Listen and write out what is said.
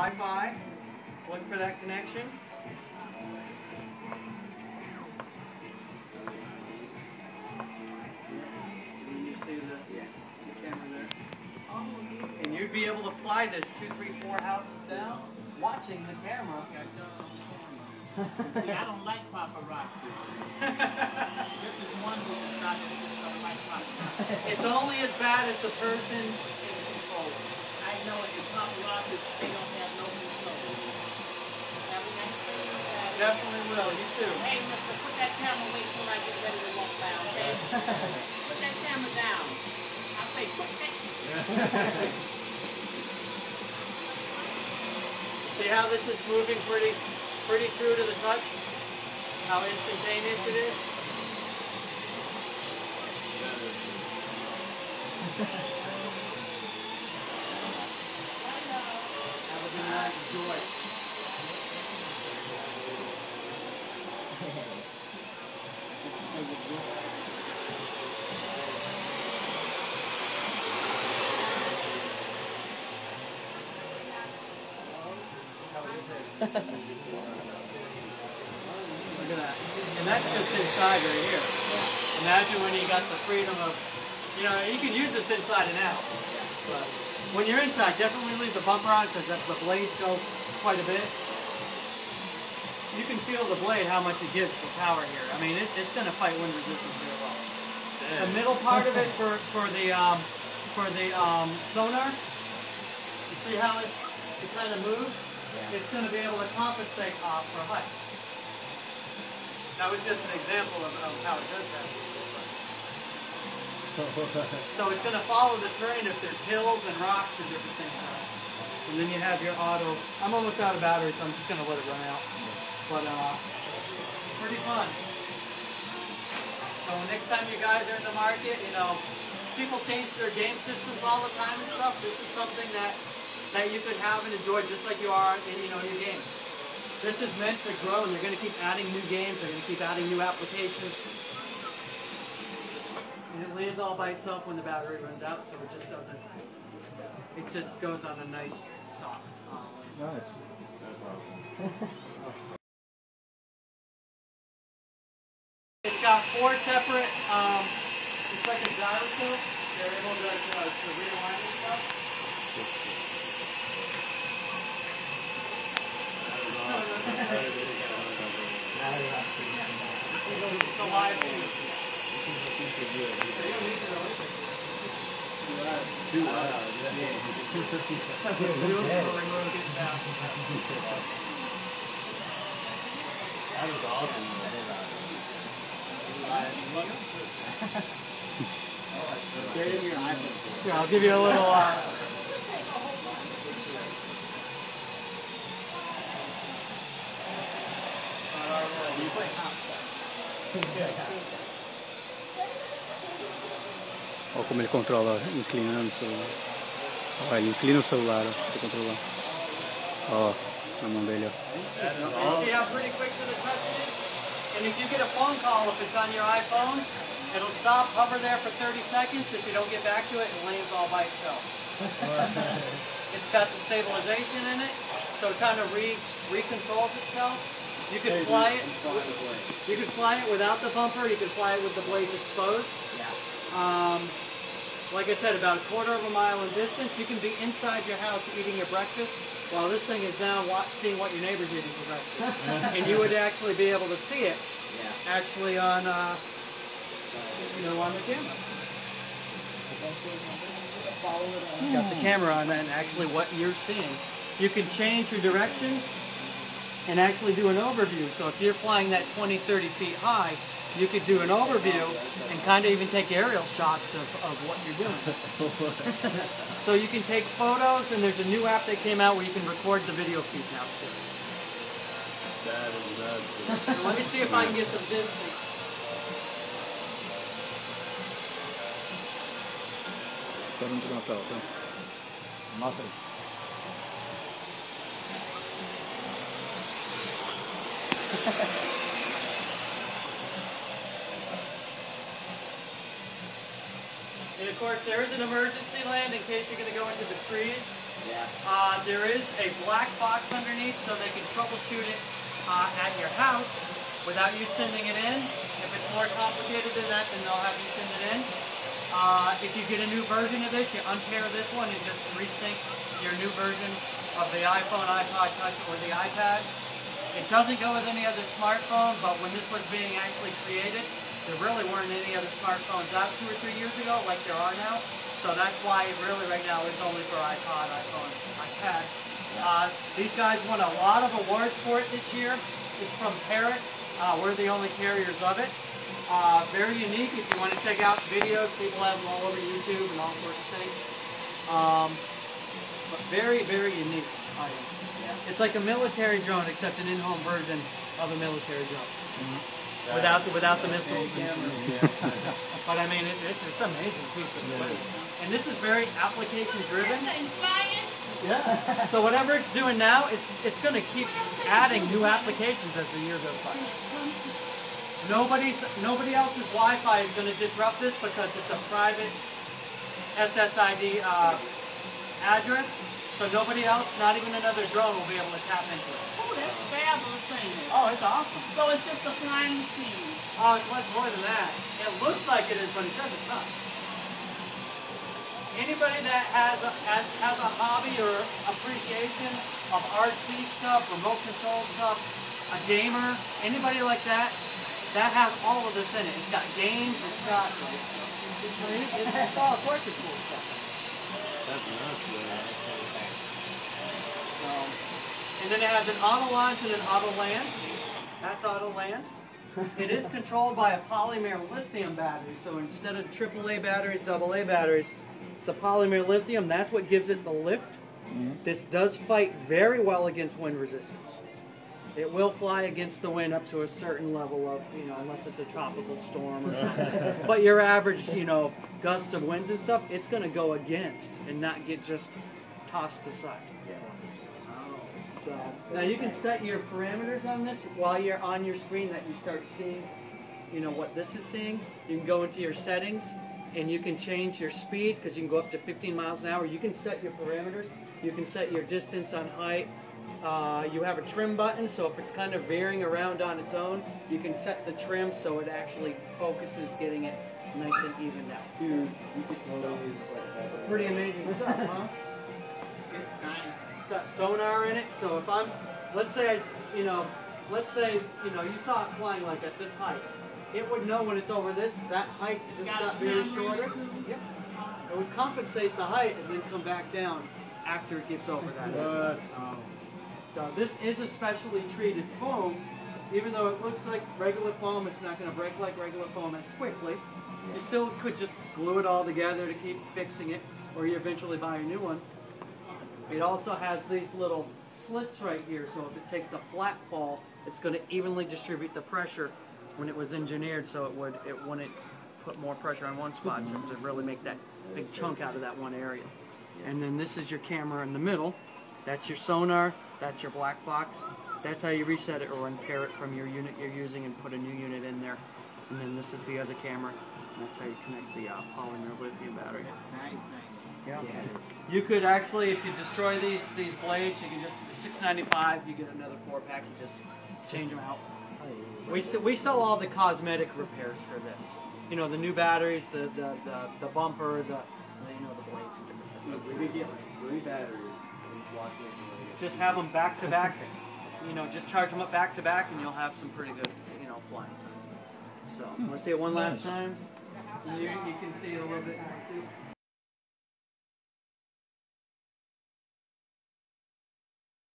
Wi-Fi. Look for that connection. You see the camera there. And you'd be able to fly this 2, 3, 4 houses down, watching the camera. See, I don't like paparazzi. This is one who does not like paparazzi. It's only as bad as the person in control. I know it. The paparazzi, they don't have no control. Have a nice day. Definitely will. You too. Hey, mister, put that camera away till I get ready to walk down, okay? Put that camera down. I say, put that. See how this is moving pretty true to the touch? How instantaneous it is? Have a good night. Enjoy. Look at that. And that's just inside right here. Imagine when you got the freedom of, you know, you can use this inside and out. But when you're inside, definitely leave the bumper on because the blades go quite a bit. You can feel the blade, how much it gives for power here. I mean, it's going to fight wind resistance very well. The middle part of it for the sonar, you see how it kind of moves? Yeah. It's going to be able to compensate for height. That was just an example of how it does that. So it's going to follow the terrain if there's hills and rocks and different things. And then you have your auto. I'm almost out of battery, so I'm just going to let it run out. But pretty fun. So next time you guys are in the market, you know, people change their game systems all the time and stuff. This is something that you could have and enjoy just like you are in, you know, your game. This is meant to grow, and they're going to keep adding new games. They're going to keep adding new applications. And it lands all by itself when the battery runs out, so it just doesn't. It just goes on a nice, soft. Nice. It's got 4 separate. It's like a gyroscope. They're able to realign and stuff. It's a live feed. That was awesome. Here, I'll give you a little. Olha como ele controla, inclinando o celular. Olha, ele inclina o celular para controlar. Ó, na mão dele, ó. See how pretty quick to the touch it is? And if you get a phone call, if it's on your iPhone, it'll stop, hover there for 30 seconds. If you don't get back to it, it lands all by itself. It's got the stabilization in it, so it kind of recontrols itself. You could fly it. You could fly it without the bumper. You could fly it with the blades exposed. Like I said, about 1/4 mile in distance. You can be inside your house eating your breakfast, while this thing is now seeing what your neighbor's eating for breakfast, and you would actually be able to see it. Actually on, you know, on the camera. It's got the camera on and actually what you're seeing. You can change your direction and actually do an overview. So if you're flying that 20, 30 feet high, you could do an overview and kind of even take aerial shots of what you're doing. So you can take photos, and there's a new app that came out where you can record the video feed now too. That is nuts. So let me see if I can get some dim. Nothing. And of course, there is an emergency land in case you're going to go into the trees. There is a black box underneath so they can troubleshoot it at your house without you sending it in. If it's more complicated than that, then they'll have you send it in. If you get a new version of this, you unpair this one and just resync your new version of the iPhone, iPod Touch, or the iPad. It doesn't go with any other smartphone, but when this was being actually created, there really weren't any other smartphones out 2 or 3 years ago like there are now. So that's why it really right now is only for iPod, iPhone, iPad. These guys won a lot of awards for it this year. It's from PARROT. We're the only carriers of it. Very unique. If you want to check out videos, people have them all over YouTube and all sorts of things. But very, very unique item. It's like a military drone, except an in-home version of a military drone. Without the missiles. But I mean, it's an amazing piece of equipment. And this is very application driven. Yeah. So whatever it's doing now, it's going to keep adding new applications as the year goes by. Nobody else's Wi-Fi is going to disrupt this because it's a private SSID address. So nobody else, not even another drone, will be able to tap into it. Oh, that's fabulous thing. Oh, it's awesome. So it's just a flying machine. Oh, it's much more than that. It looks like it is, but it says it's not. Anybody that has a hobby or appreciation of RC stuff, remote control stuff, a gamer, anybody like that, that has all of this in it. It's got games, it's got it's all sorts of cool stuff. That's nuts, And then it has an auto launch and an auto land. That's auto land. It is controlled by a polymer lithium battery. So instead of AAA batteries, AA batteries, it's a polymer lithium. That's what gives it the lift. This does fight very well against wind resistance. It will fly against the wind up to a certain level of, unless it's a tropical storm or something. But your average, gust of winds and stuff, it's going to go against and not get just tossed aside. So, now you can set your parameters on this while you're on your screen that you start seeing, what this is seeing. You can go into your settings and you can change your speed because you can go up to 15 miles an hour. You can set your parameters. You can set your distance on height. You have a trim button, so if it's kind of veering around on its own, you can set the trim so it actually focuses getting it nice and evened out. Dude, Pretty amazing stuff, huh? It's nice. It's got sonar in it, so if I'm, let's say you saw it flying like at this height, it would know when it's over that height just got very shorter. Yep. It would compensate the height and then come back down after it gets over that. So this is a specially treated foam. Even though it looks like regular foam, it's not going to break like regular foam as quickly. You still could just glue it all together to keep fixing it, or you eventually buy a new one. It also has these little slits right here, so if it takes a flat fall, it's going to evenly distribute the pressure when it was engineered, so it wouldn't put more pressure on one spot to really make that big chunk out of that one area. And then this is your camera in the middle. That's your sonar. That's your black box. That's how you reset it or unpair it from your unit you're using and put a new unit in there. And then this is the other camera. And that's how you connect the polymer lithium battery. That's nice. Yeah. You could actually, if you destroy these blades, you can just $6.95. You get another 4-pack. You just change them out. We sell all the cosmetic repairs for this. The new batteries, the bumper, the blades and different things. we get 3 batteries. Just have them back to back. Just charge them up back to back, and you'll have some pretty good, flying time. So, want to see it one last time? You can see it a little bit more too.